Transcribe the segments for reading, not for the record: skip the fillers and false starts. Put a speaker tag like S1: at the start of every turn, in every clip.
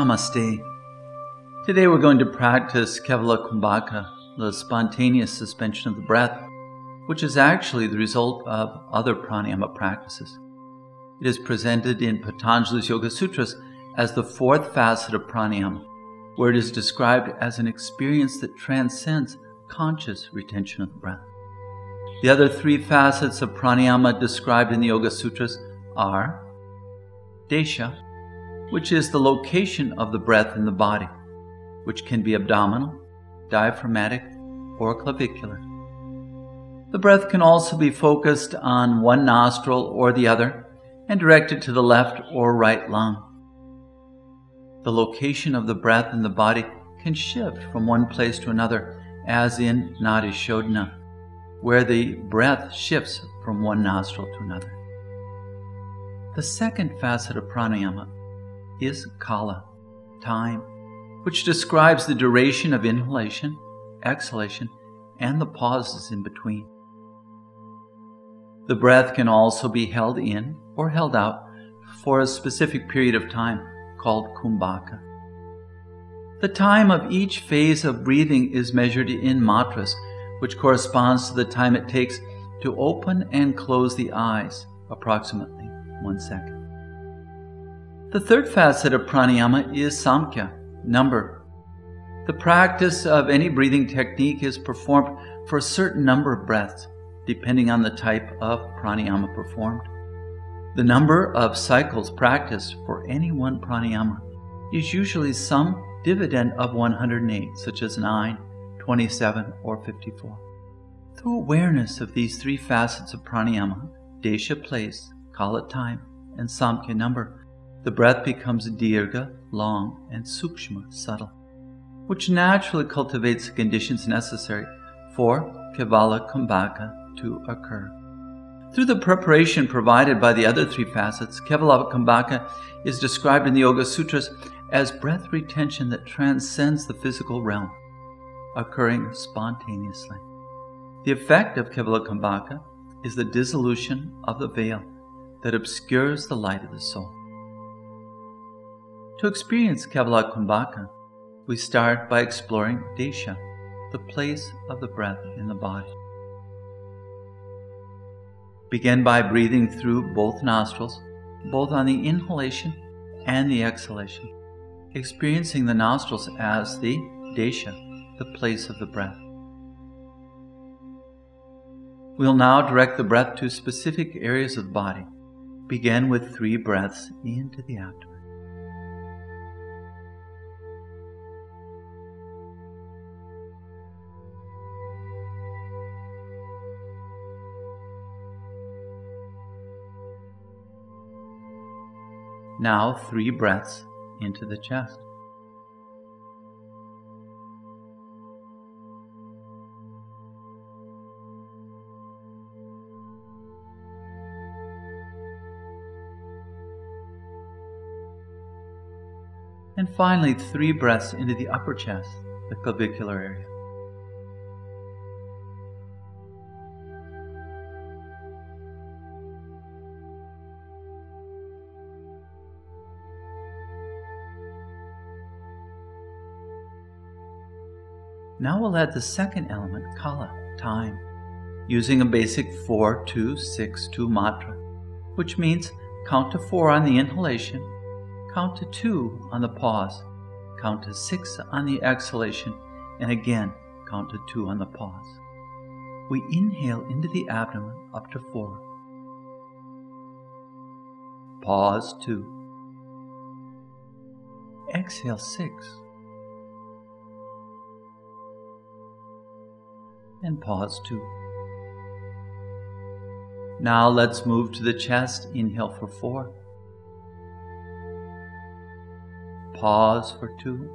S1: Namaste. Today we're going to practice Kevala Kumbhaka, the spontaneous suspension of the breath, which is actually the result of other pranayama practices. It is presented in Patanjali's Yoga Sutras as the fourth facet of pranayama, where it is described as an experience that transcends conscious retention of the breath. The other three facets of pranayama described in the Yoga Sutras are desha, which is the location of the breath in the body, which can be abdominal, diaphragmatic, or clavicular. The breath can also be focused on one nostril or the other and directed to the left or right lung. The location of the breath in the body can shift from one place to another, as in Nadi Shodhana, where the breath shifts from one nostril to another. The second facet of pranayama is kala, time, which describes the duration of inhalation, exhalation, and the pauses in between. The breath can also be held in or held out for a specific period of time called kumbhaka. The time of each phase of breathing is measured in matras, which corresponds to the time it takes to open and close the eyes, approximately 1 second. The third facet of pranayama is samkhya, number. The practice of any breathing technique is performed for a certain number of breaths, depending on the type of pranayama performed. The number of cycles practiced for any one pranayama is usually some dividend of 108, such as 9, 27, or 54. Through awareness of these three facets of pranayama, desha, place, kala, time, and samkhya, number, the breath becomes dirgha, long, and sukshma, subtle, which naturally cultivates the conditions necessary for Kevala Kumbhaka to occur. Through the preparation provided by the other three facets, Kevala Kumbhaka is described in the Yoga Sutras as breath retention that transcends the physical realm, occurring spontaneously. The effect of Kevala Kumbhaka is the dissolution of the veil that obscures the light of the soul. To experience Kevala Kumbhaka, we start by exploring desha, the place of the breath in the body. Begin by breathing through both nostrils, both on the inhalation and the exhalation, experiencing the nostrils as the desha, the place of the breath. We'll now direct the breath to specific areas of the body. Begin with 3 breaths into the abdomen. Now 3 breaths into the chest. And finally 3 breaths into the upper chest, the clavicular area. Now we'll add the second element, kala, time, using a basic 4-2-6-2 mantra, which means count to 4 on the inhalation, count to 2 on the pause, count to 6 on the exhalation, and again count to 2 on the pause. We inhale into the abdomen up to 4. Pause 2. Exhale 6. And pause 2. Now let's move to the chest. Inhale for 4. Pause for 2.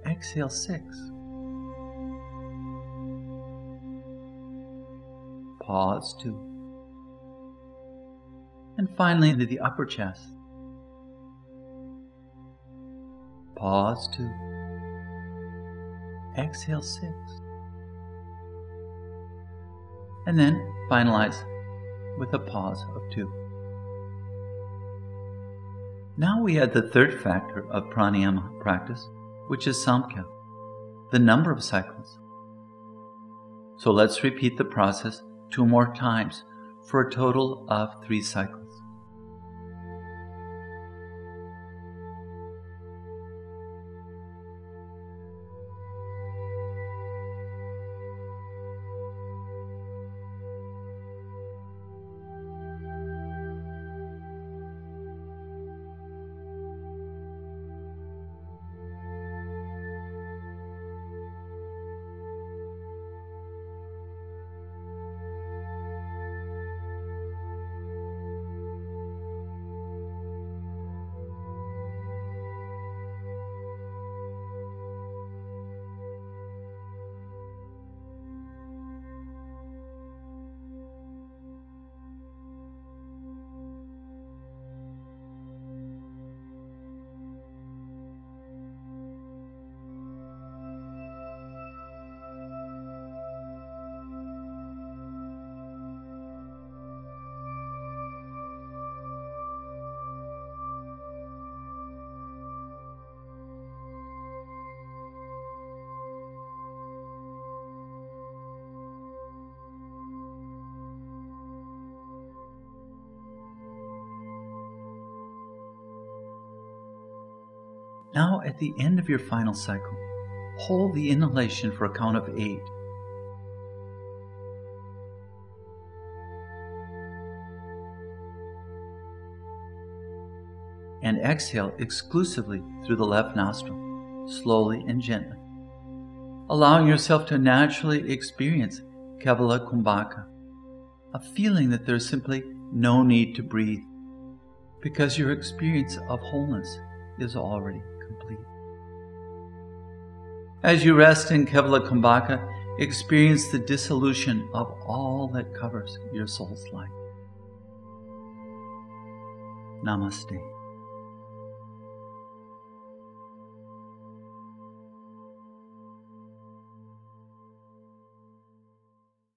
S1: Exhale 6. Pause 2. And finally into the upper chest. Pause 2. Exhale 6. And then finalize with a pause of 2. Now we add the third factor of pranayama practice, which is samkhya, the number of cycles. So let's repeat the process 2 more times for a total of 3 cycles. Now, at the end of your final cycle, hold the inhalation for a count of 8. And exhale exclusively through the left nostril, slowly and gently, allowing yourself to naturally experience Kevala Kumbhaka, a feeling that there's simply no need to breathe, because your experience of wholeness is already complete. As you rest in Kevala Kumbhaka, experience the dissolution of all that covers your soul's life. Namaste.